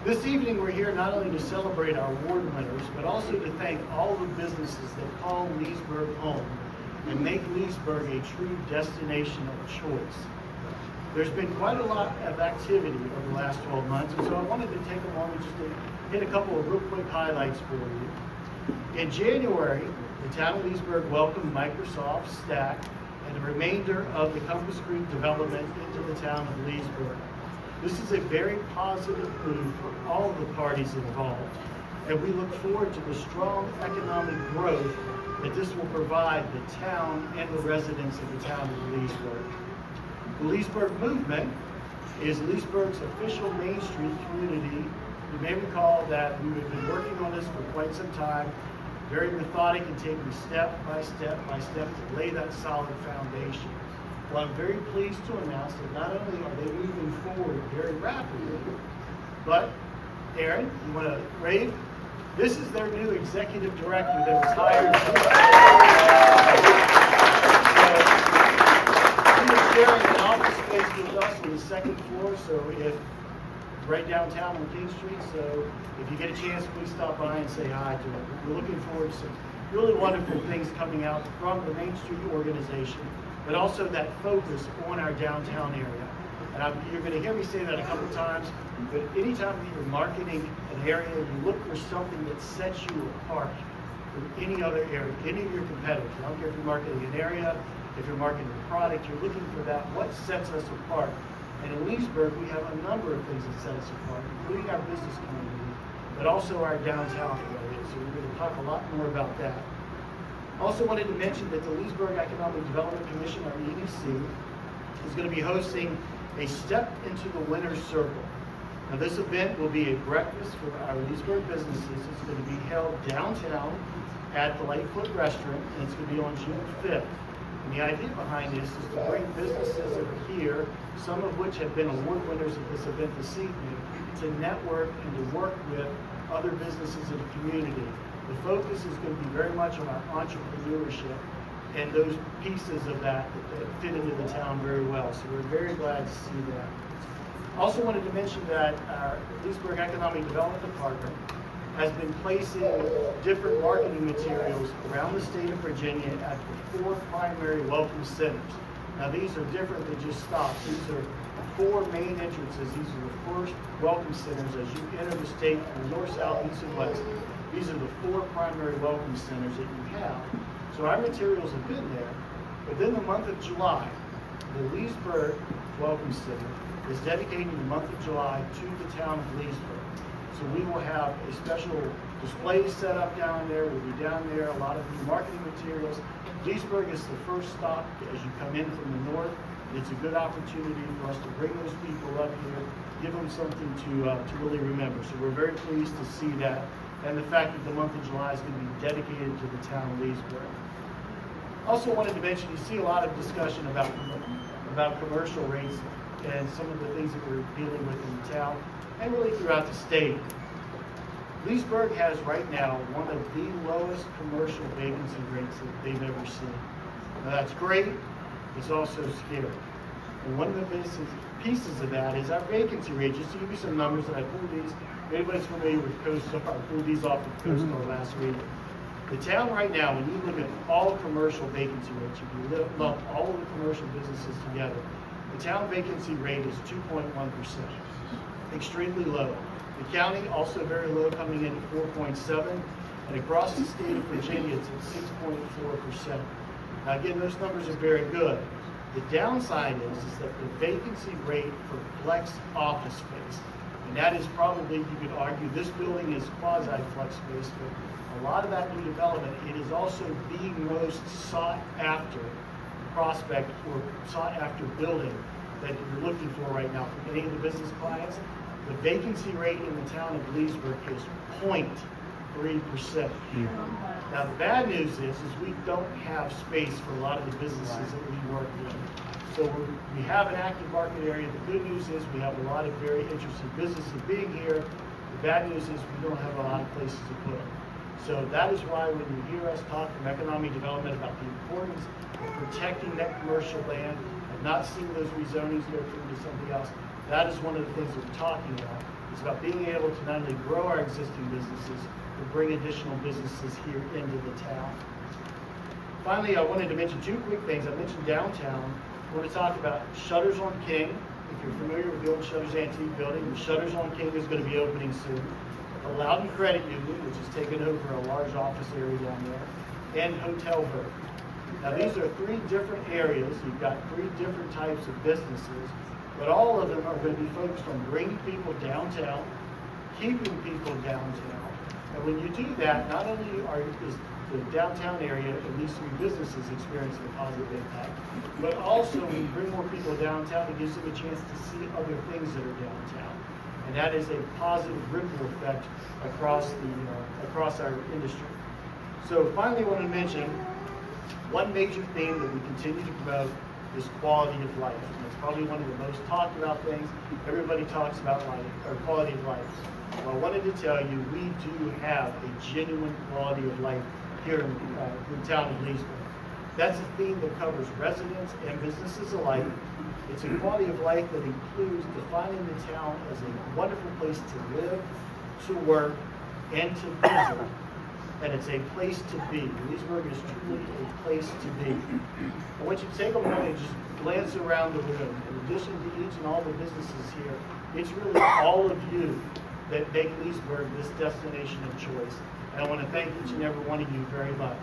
This evening we're here not only to celebrate our award winners, but also to thank all the businesses that call Leesburg home and make Leesburg a true destination of choice. There's been quite a lot of activity over the last 12 months, and so I wanted to take a moment just to hit a couple of real quick highlights for you. In January, the town of Leesburg welcomed Microsoft, Stack, and the remainder of the Compass Creek development into the town of Leesburg. This is a very positive move for all of the parties involved, and we look forward to the strong economic growth that this will provide the town and the residents of the town of Leesburg. The Leesburg movement is Leesburg's official Main Street community. You may recall that we have been working on this for quite some time, very methodic and taking step by step to lay that solid foundation. Well, I'm very pleased to announce that not only are they moving forward very rapidly, but Aaron, you want to rave? This is their new executive director that was hired. He is sharing an office space with us on the second floor, so if right downtown on King Street, so if you get a chance, please stop by and say hi to him. We're looking forward to some really wonderful things coming out from the Main Street organization, but also that focus on our downtown area. And you're going to hear me say that a couple times, but anytime that you're marketing an area, you look for something that sets you apart from any other area, any of your competitors. I don't care if you're marketing an area, if you're marketing a product, you're looking for that, what sets us apart. And in Leesburg, we have a number of things that set us apart, including our business community, but also our downtown area. So we're going to talk a lot more about that. Also wanted to mention that the Leesburg Economic Development Commission, our EDC, is going to be hosting a Step into the Winner's Circle. Now this event will be a breakfast for our Leesburg businesses. It's going to be held downtown at the Lightfoot Restaurant, and it's going to be on June 5th. And the idea behind this is to bring businesses that are here, some of which have been award winners at this event this evening, to network and to work with other businesses in the community. The focus is going to be very much on our entrepreneurship and those pieces of that fit into the town very well. So we're very glad to see that. Also wanted to mention that our Leesburg Economic Development Department has been placing different marketing materials around the state of Virginia at the 4 primary welcome centers. Now these are different than just stops. These are 4 main entrances. These are the first welcome centers as you enter the state from the north, south, east, and west. These are the 4 primary welcome centers that you have. So our materials have been there. Within the month of July, the Leesburg Welcome Center is dedicating the month of July to the town of Leesburg. So we will have a special display set up down there. We'll be down there, a lot of new marketing materials. Leesburg is the first stop as you come in from the north. It's a good opportunity for us to bring those people up here, give them something to really remember. So we're very pleased to see that, and the fact that the month of July is going to be dedicated to the town of Leesburg. Also wanted to mention, you see a lot of discussion about commercial rates and some of the things that we're dealing with in the town and really throughout the state. Leesburg has right now one of the lowest commercial vacancy rates that they've ever seen. Now that's great, it's also scary. And one of the pieces of that is our vacancy rate. Just to give you some numbers that I pulled these, if anybody's familiar with CoStar, I pulled these off of CoStar last week. The town right now, when you look at all commercial vacancy rates, if you lump all of the commercial businesses together, the town vacancy rate is 2.1%, extremely low. The county also very low, coming in at 4.7%, and across the state of Virginia, it's at 6.4%. Now again, those numbers are very good. The downside is that the vacancy rate for flex office space, and that is probably, you could argue, this building is quasi-flex space, but a lot of that new development, it is also the most sought after prospect or sought after building that you're looking for right now from any of the business clients. The vacancy rate in the town of Leesburg is 0.3%. Now the bad news is we don't have space for a lot of the businesses that we work with. So we have an active market area. The good news is we have a lot of very interested businesses being here. The bad news is we don't have a lot of places to put them. So that is why when you hear us talk from economic development about the importance of protecting that commercial land and not seeing those rezonings go through to something else, that is one of the things that we're talking about. It's about being able to not only grow our existing businesses, but bring additional businesses here into the town. Finally, I wanted to mention two quick things. I mentioned downtown. I want to talk about Shutters on King. If you're familiar with the old Shutters Antique Building, the Shutters on King is going to be opening soon. The Loudon Credit Union, which has taken over a large office area down there, and Hotel Berg. Now these are three different areas. You've got three different types of businesses, but all of them are going to be focused on bringing people downtown, keeping people downtown. And when you do that, not only is the downtown area and these three businesses experiencing a positive impact, but also when you bring more people downtown, it gives them a chance to see other things that are downtown. And that is a positive ripple effect across our industry. So finally, I want to mention one major theme that we continue to promote is quality of life. And it's probably one of the most talked about things. Everybody talks about life, or quality of life. Well, I wanted to tell you, we do have a genuine quality of life here in the town of Leesburg. That's a theme that covers residents and businesses alike. It's a quality of life that includes defining the town as a wonderful place to live, to work, and to visit. And it's a place to be. Leesburg is truly a place to be. I want you to take a moment and just glance around the room. In addition to each and all the businesses here, it's really all of you that make Leesburg this destination of choice. And I want to thank each and every one of you very much.